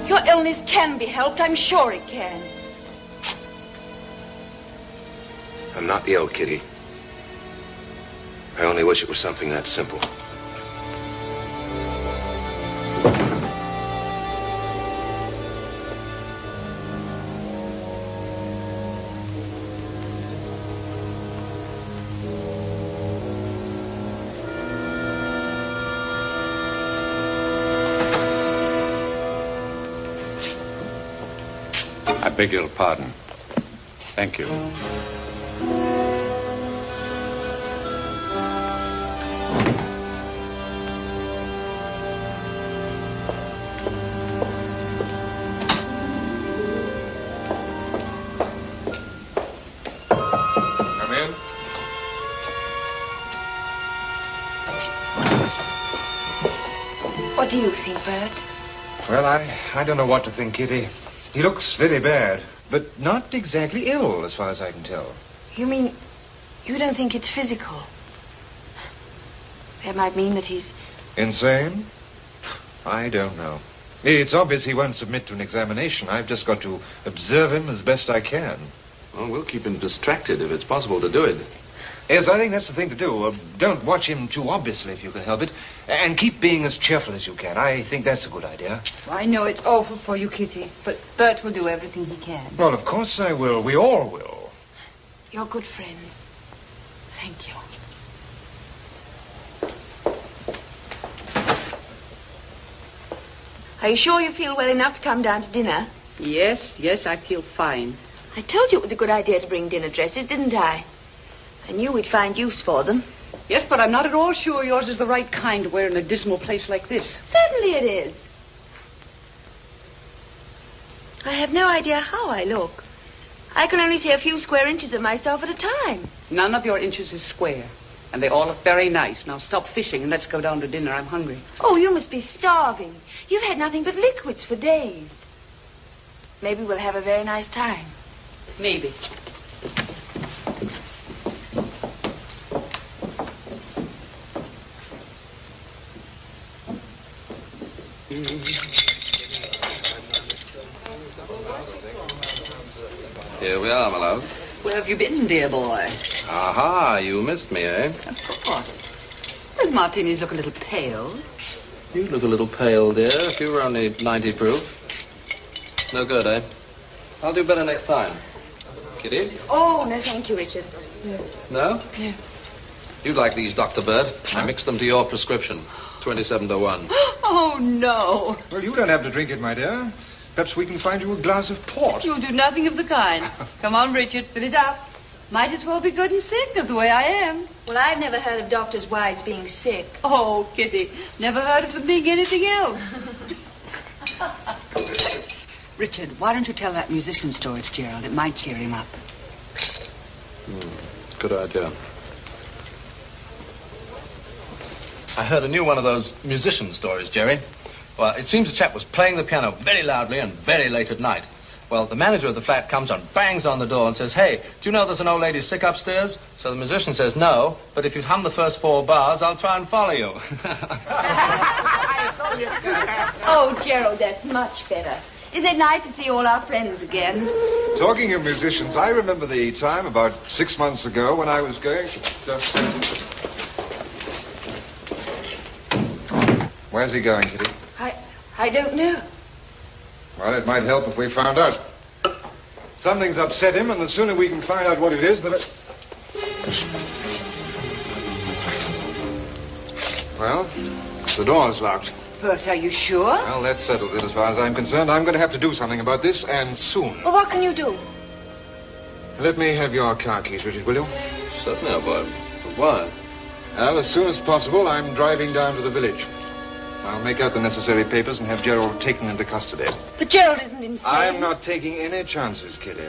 Your illness can be helped. I'm sure it can. I'm not ill, Kitty. I only wish it was something that simple. I beg your pardon. Thank you. Come in. What do you think, Bert? Well, I don't know what to think, Kitty. He looks very bad, but not exactly ill, as far as I can tell. You mean you don't think it's physical? That might mean that he's... Insane? I don't know. It's obvious he won't submit to an examination. I've just got to observe him as best I can. Well, we'll keep him distracted if it's possible to do it. Yes, I think that's the thing to do. Don't watch him too obviously if you can help it. And keep being as cheerful as you can. I think that's a good idea. I know it's awful for you, Kitty, but Bert will do everything he can. Well, of course I will. We all will. You're good friends. Thank you. Are you sure you feel well enough to come down to dinner? Yes, I feel fine. I told you it was a good idea to bring dinner dresses, didn't I? I knew we'd find use for them. Yes, but I'm not at all sure yours is the right kind to wear in a dismal place like this. Certainly it is. I have no idea how I look. I can only see a few square inches of myself at a time. None of your inches is square. And they all look very nice. Now stop fishing and let's go down to dinner. I'm hungry. Oh, you must be starving. You've had nothing but liquids for days. Maybe we'll have a very nice time. Maybe. Here we are, my love. Where have you been, dear boy? Aha, you missed me, eh? Of course. Those martinis look a little pale. You look a little pale, dear. If you were only 90 proof. No good, eh? I'll do better next time. Kitty? Oh, no, thank you, Richard. No? No. You'd like these, Dr. Burt. I mixed them to your prescription. 27 to 1. Oh, no. Well, you don't have to drink it, my dear. Perhaps we can find you a glass of port. You'll do nothing of the kind. Come on, Richard, fill it up. Might as well be good and sick as the way I am. Well, I've never heard of doctors' wives being sick. Oh, Kitty, never heard of them being anything else. Richard, why don't you tell that musician story to Gerald? It might cheer him up. Good idea. I heard a new one of those musician stories, Jerry. Well, it seems a chap was playing the piano very loudly and very late at night. Well, the manager of the flat comes and bangs on the door and says, "Hey, do you know there's an old lady sick upstairs?" So the musician says, "No, but if you'd hum the first 4 bars, I'll try and follow you." Oh, Gerald, that's much better. Isn't it nice to see all our friends again? Talking of musicians, I remember the time about 6 months ago when I was going to... Where's he going, Kitty? I don't know. Well, it might help if we found out. Something's upset him, and the sooner we can find out what it is, the better. Well, the door's locked. But are you sure? Well, that settles it as far as I'm concerned. I'm going to have to do something about this, and soon. Well, what can you do? Let me have your car keys, Richard, will you? Certainly, boy. But why? Well, as soon as possible, I'm driving down to the village. I'll make out the necessary papers and have Gerald taken into custody. But Gerald isn't insane. I'm not taking any chances, Kitty.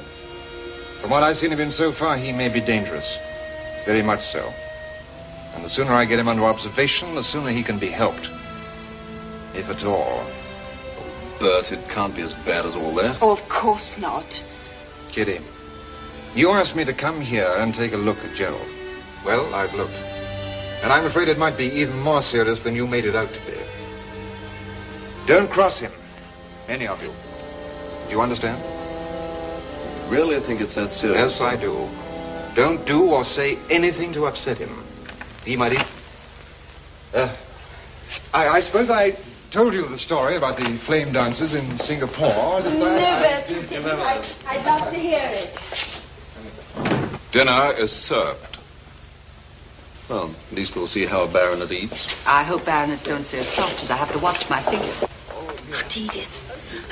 From what I've seen of him so far, he may be dangerous. Very much so. And the sooner I get him under observation, the sooner he can be helped. If at all. Bert, it can't be as bad as all that. Oh, of course not. Kitty, you asked me to come here and take a look at Gerald. Well, I've looked. And I'm afraid it might be even more serious than you made it out to be. Don't cross him. Any of you. Do you understand? Really think it's that serious? Yes, I do. Don't do or say anything to upset him. He might I suppose I told you the story about the flame dancers in Singapore. Never. I'd love to hear it. Dinner is served. Well, at least we'll see how a baronet eats. I hope baronets don't serve starches. I have to watch my finger. Aunt Edith,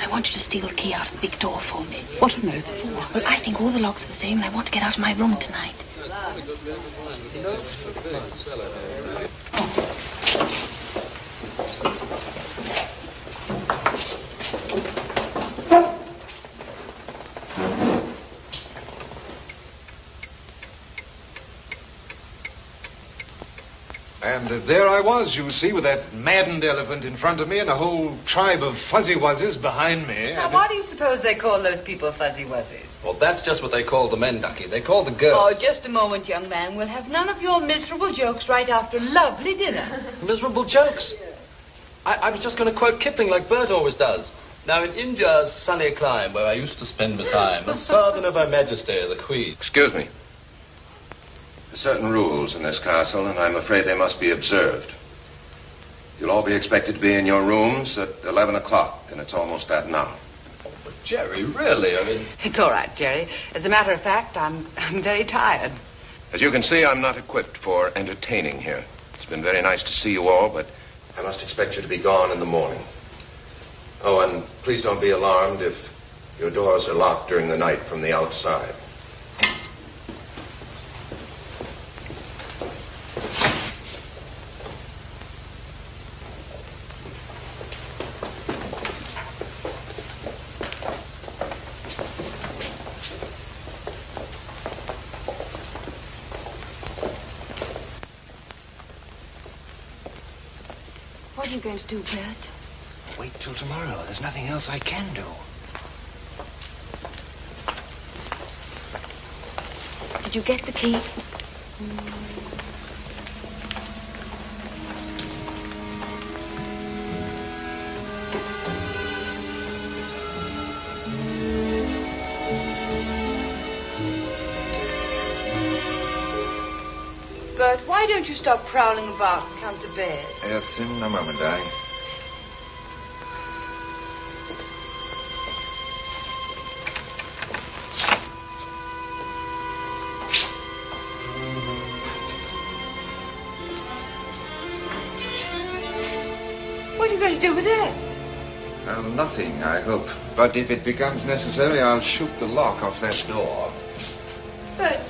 I want you to steal the key out of the big door for me. What on earth for? Well, I think all the locks are the same and I want to get out of my room tonight. And there I was, you see, with that maddened elephant in front of me and a whole tribe of fuzzy wuzzes behind me. Now, why do you suppose they call those people fuzzy wuzzies? Well, that's just what they call the men, Ducky. They call the girls. Oh, just a moment, young man. We'll have none of your miserable jokes right after lovely dinner. Miserable jokes? I was just going to quote Kipling like Bert always does. Now, in India's sunny clime, where I used to spend my time, the servant of Her Majesty, the Queen. Excuse me. There are certain rules in this castle, and I'm afraid they must be observed. You'll all be expected to be in your rooms at 11 o'clock, and it's almost that now. But Jerry, really, I mean... It's all right, Jerry. As a matter of fact, I'm very tired. As you can see, I'm not equipped for entertaining here. It's been very nice to see you all, but I must expect you to be gone in the morning. Oh, and please don't be alarmed if your doors are locked during the night from the outside. What are you going to do, Bert? Wait till tomorrow. There's nothing else I can do. Did you get the key? Bert, why don't you stop prowling about and come to bed? Yes, in a moment, darling. What are you going to do with it? Well, nothing, I hope. But if it becomes necessary, I'll shoot the lock off that door. But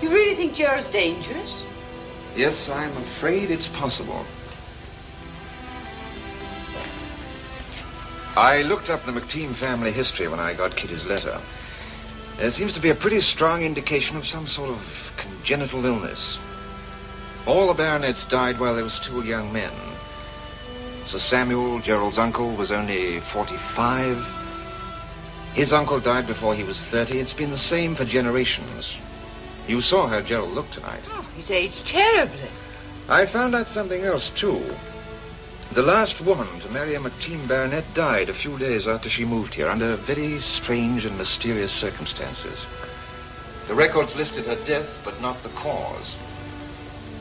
you really think Gerald's dangerous? Yes, I'm afraid it's possible. I looked up the McTeam family history when I got Kitty's letter. There seems to be a pretty strong indication of some sort of congenital illness. All the baronets died while they were still young men. Sir Samuel, Gerald's uncle, was only 45. His uncle died before he was 30. It's been the same for generations. You saw how Gerald looked tonight. Oh, he's aged terribly. I found out something else, too. The last woman to marry a McTeam baronet died a few days after she moved here under very strange and mysterious circumstances. The records listed her death, but not the cause.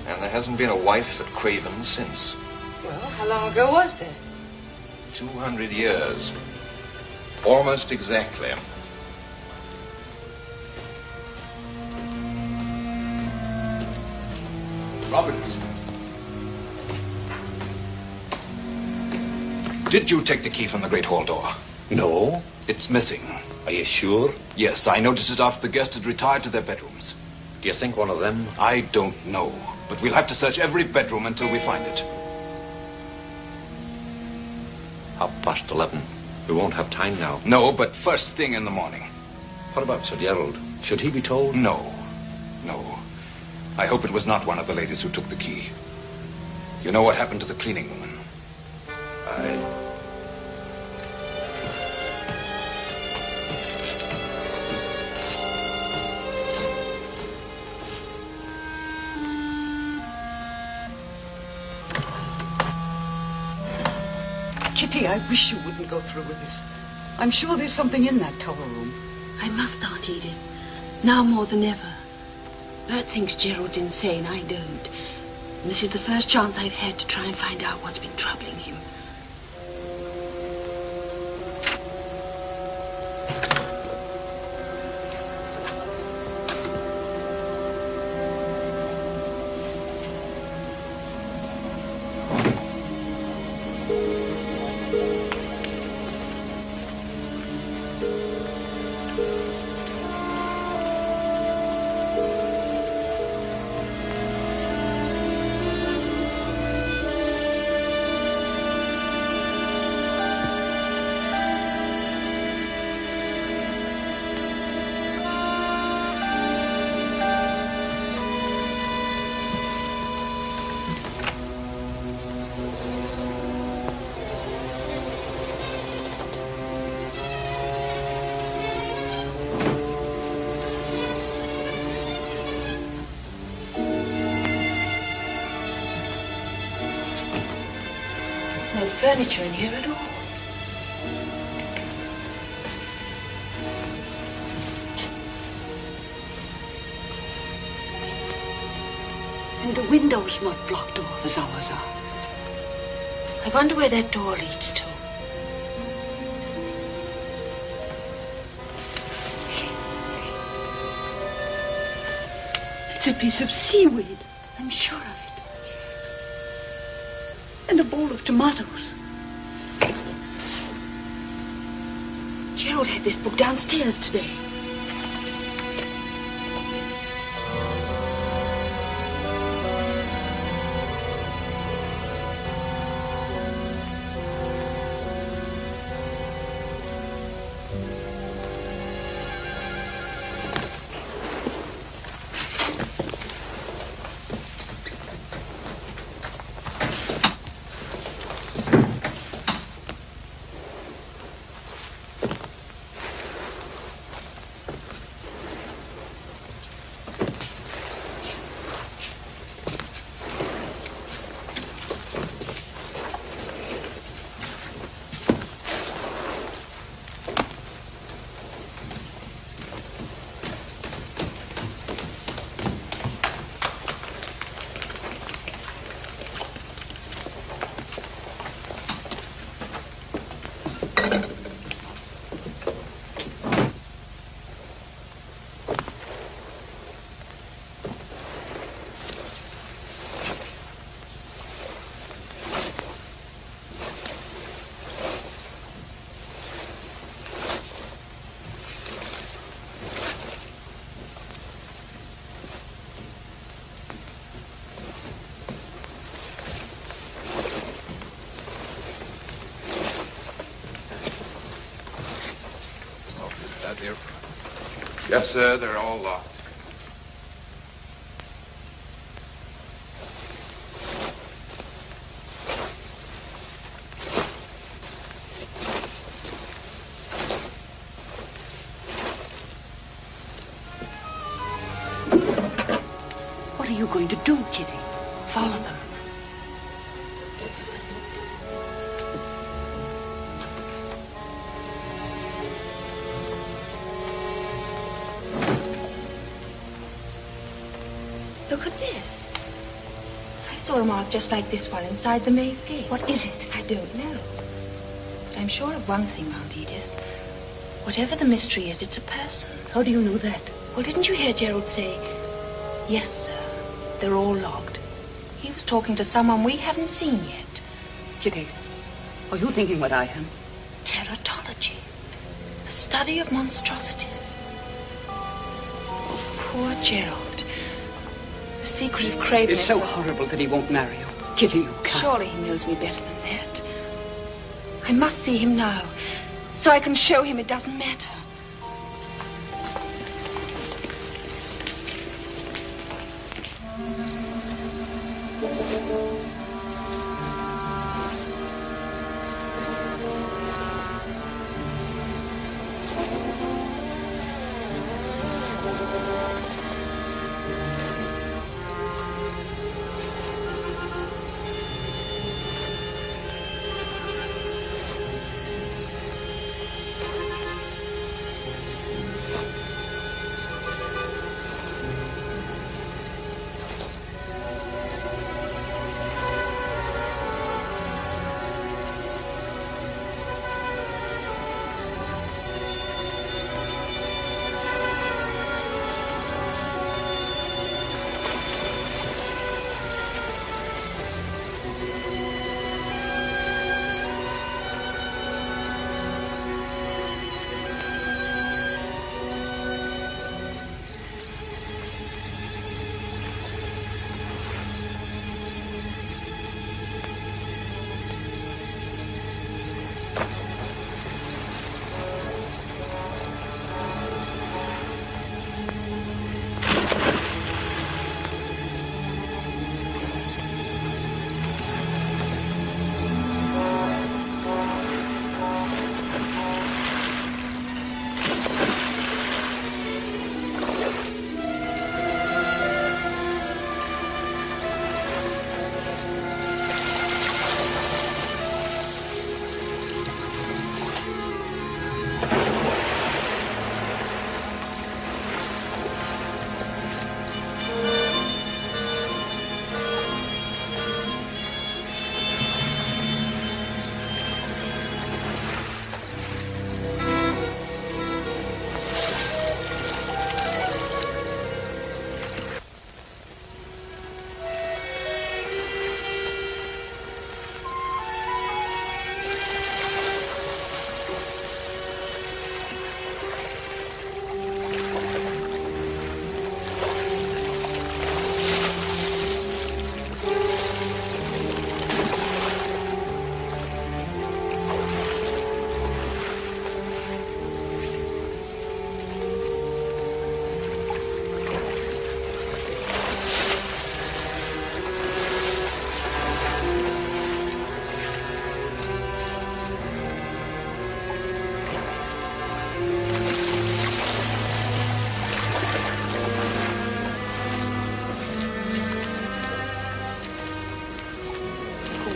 And there hasn't been a wife at Craven since. Well, how long ago was that? 200 years. Almost exactly. Robbins. Did you take the key from the great hall door? No. It's missing. Are you sure? Yes, I noticed it after the guests had retired to their bedrooms. Do you think one of them? I don't know, but we'll have to search every bedroom until we find it. 11:30. We won't have time now. No, but first thing in the morning. What about Sir Gerald? Should he be told? No. I hope it was not one of the ladies who took the key. You know what happened to the cleaning woman? Kitty, I wish you wouldn't go through with this. I'm sure there's something in that tower room. I must, Aunt Edith. Now more than ever. Bert thinks Gerald's insane. I don't. And this is the first chance I've had to try and find out what's been troubling him. No furniture in here at all. And the window's not blocked off as ours are. I wonder where that door leads to. It's a piece of seaweed. I'm sure of it. And a bowl of tomatoes. Gerald had this book downstairs today. out here? Yes, sir. They're all locked. What are you going to do, Kitty? Follow them. Look at this. I saw a mark just like this one inside the maze gate. What is it? I don't know. But I'm sure of one thing, Aunt Edith. Whatever the mystery is, it's a person. How do you know that? Well, didn't you hear Gerald say, "Yes, sir, they're all locked"? He was talking to someone we haven't seen yet. Kitty, are you thinking what I am? Teratology. The study of monstrosities. Oh, poor Gerald. The secret of craving It's so horrible that he won't marry you. Kitty, you can't. Surely he knows me better than that. I must see him now, so I can show him it doesn't matter.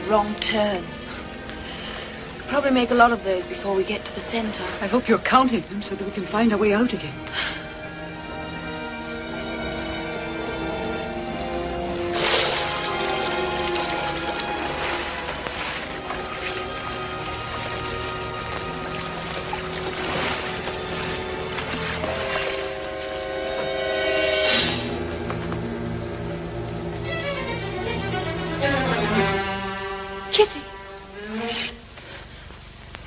Wrong turn. Probably make a lot of those before we get to the center. I hope you're counting them so that we can find our way out again. Kitty!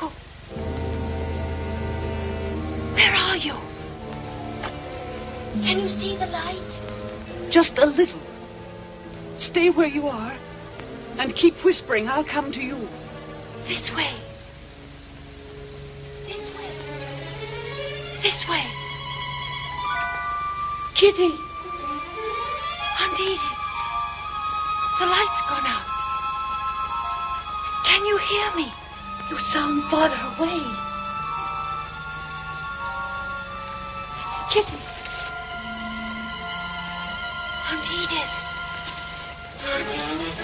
Oh. Where are you? Can you see the light? Just a little. Stay where you are and keep whispering. I'll come to you. This way. This way. This way. Kitty. Aunt Edith. The light's gone out. Can you hear me? You sound farther away. Kitty. Aunt Edith. Aunt Edith.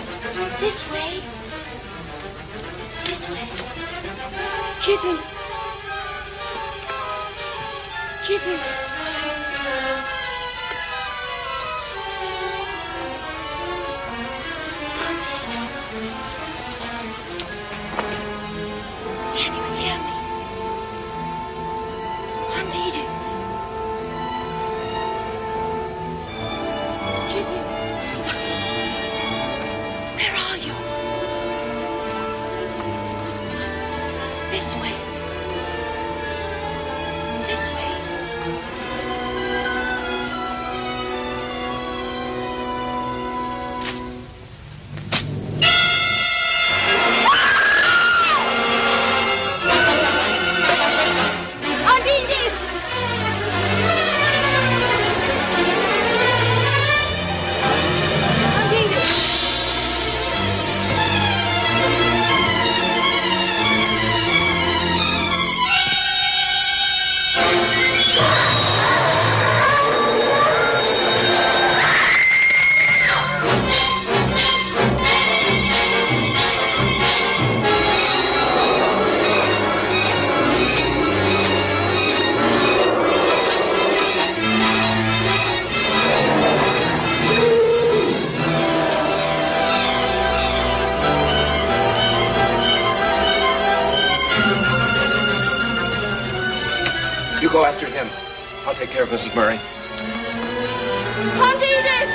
This way. This way. Kitty. Kitty. Can you hear me? Aunt Edith. Kitty. Where are you? This way. This way. Aunt Edith! Aunt Edith! You go after him. I'll take care of Mrs. Murray. Aunt Edith!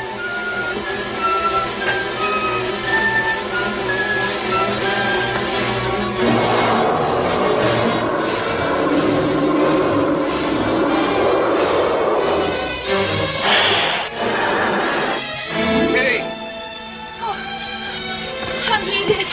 Kitty! Aunt Edith!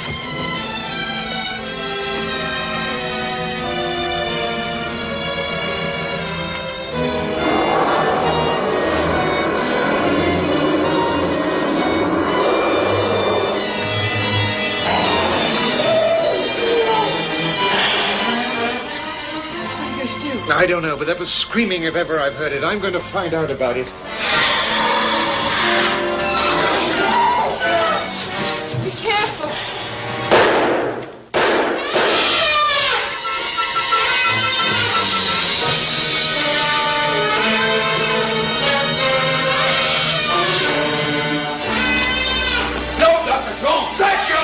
I don't know, but that was screaming if ever I've heard it. I'm going to find out about it. Be careful. No, Dr. Jones! Let go!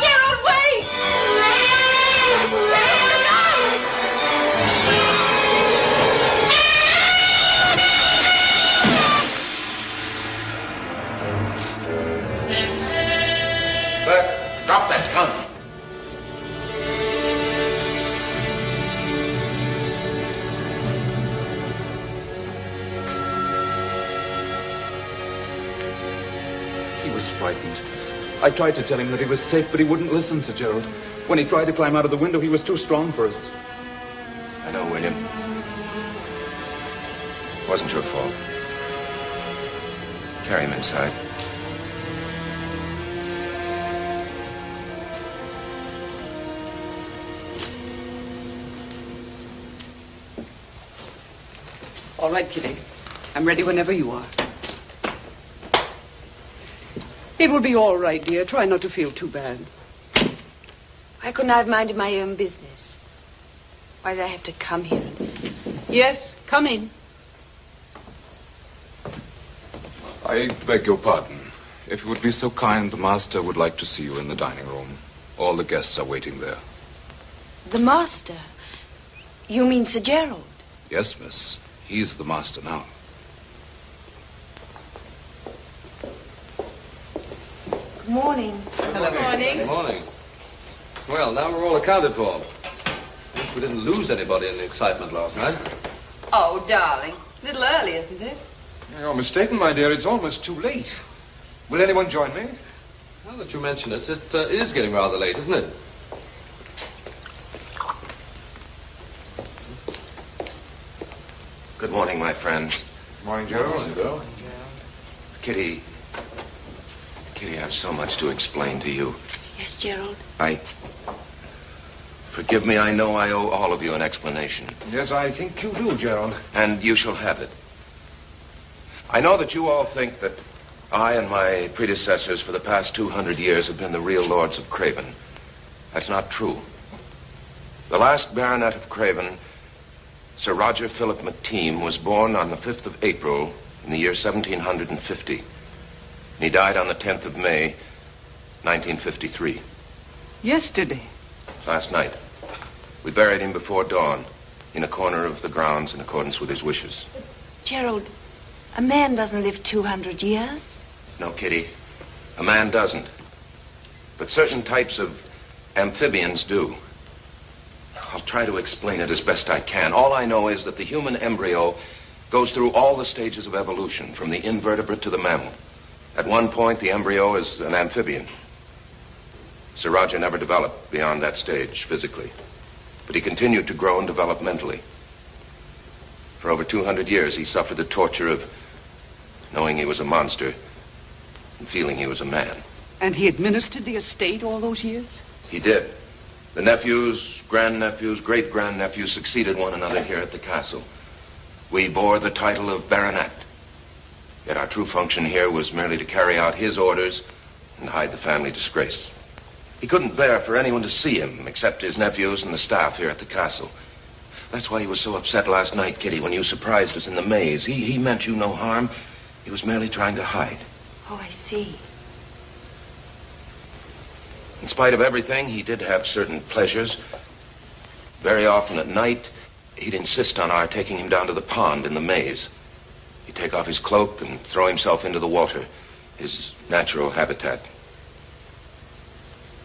Gerald, wait! Bert, drop that gun. He was frightened. I tried to tell him that he was safe, but he wouldn't listen, Sir Gerald. When he tried to climb out of the window, he was too strong for us. I know, William. Wasn't your fault. Carry him inside. All right, Kitty. I'm ready whenever you are. It will be all right, dear. Try not to feel too bad. Why couldn't I have minded my own business? Why did I have to come here? Yes, come in. I beg your pardon. If you would be so kind, the master would like to see you in the dining room. All the guests are waiting there. The master? You mean Sir Gerald? Yes, miss. He's the master now. Morning. Hello. Morning. Morning. Well, now we're all accounted for. At least we didn't lose anybody in the excitement last night. Oh, darling. A little early, isn't it? You're mistaken, my dear. It's almost too late. Will anyone join me? Now that you mention it, it is getting rather late, isn't it? Good morning, my friends. Good morning, Gerald. Morning, Gerald. Kitty, I have so much to explain to you. Yes, Gerald? Forgive me, I know I owe all of you an explanation. Yes, I think you do, Gerald. And you shall have it. I know that you all think that I and my predecessors for the past 200 years have been the real lords of Craven. That's not true. The last baronet of Craven, Sir Roger Philip McTeam, was born on the 5th of April in the year 1750. And he died on the 10th of May, 1953. Yesterday. Last night. We buried him before dawn in a corner of the grounds in accordance with his wishes. Gerald, a man doesn't live 200 years. No, Kitty. A man doesn't. But certain types of amphibians do. I'll try to explain it as best I can. All I know is that the human embryo goes through all the stages of evolution, from the invertebrate to the mammal. At one point, the embryo is an amphibian. Sir Roger never developed beyond that stage physically, but he continued to grow and develop mentally. For over 200 years, he suffered the torture of knowing he was a monster and feeling he was a man. And he administered the estate all those years? He did. The nephews, grandnephews, great-grandnephews succeeded one another here at the castle. We bore the title of baronet. Yet our true function here was merely to carry out his orders and hide the family disgrace. He couldn't bear for anyone to see him except his nephews and the staff here at the castle. That's why he was so upset last night, Kitty, when you surprised us in the maze. He meant you no harm. He was merely trying to hide. Oh, I see. In spite of everything, he did have certain pleasures. Very often at night, he'd insist on our taking him down to the pond in the maze. He'd take off his cloak and throw himself into the water, his natural habitat.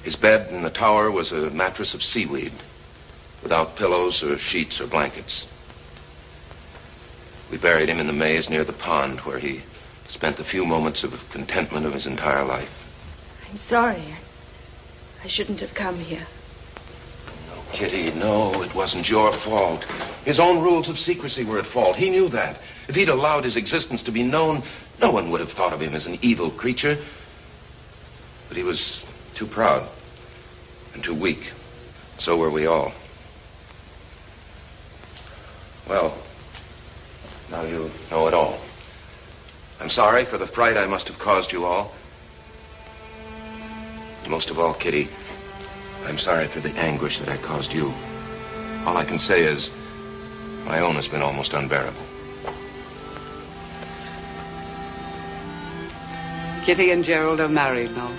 His bed in the tower was a mattress of seaweed, without pillows or sheets or blankets. We buried him in the maze near the pond, where he spent the few moments of contentment of his entire life. I'm sorry. I shouldn't have come here. No, Kitty, no, it wasn't your fault. His own rules of secrecy were at fault. He knew that. If he'd allowed his existence to be known, no one would have thought of him as an evil creature. But he was too proud and too weak. So were we all. Well, now you know it all. I'm sorry for the fright I must have caused you all. And most of all, Kitty, I'm sorry for the anguish that I caused you. All I can say is my own has been almost unbearable. Kitty and Gerald are married now.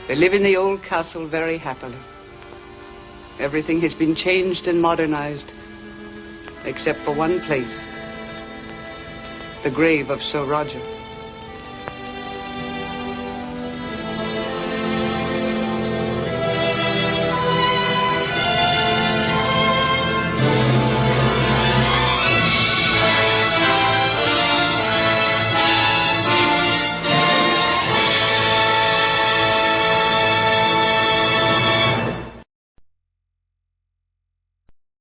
They live in the old castle very happily. Everything has been changed and modernized, except for one place. The grave of Sir Roger.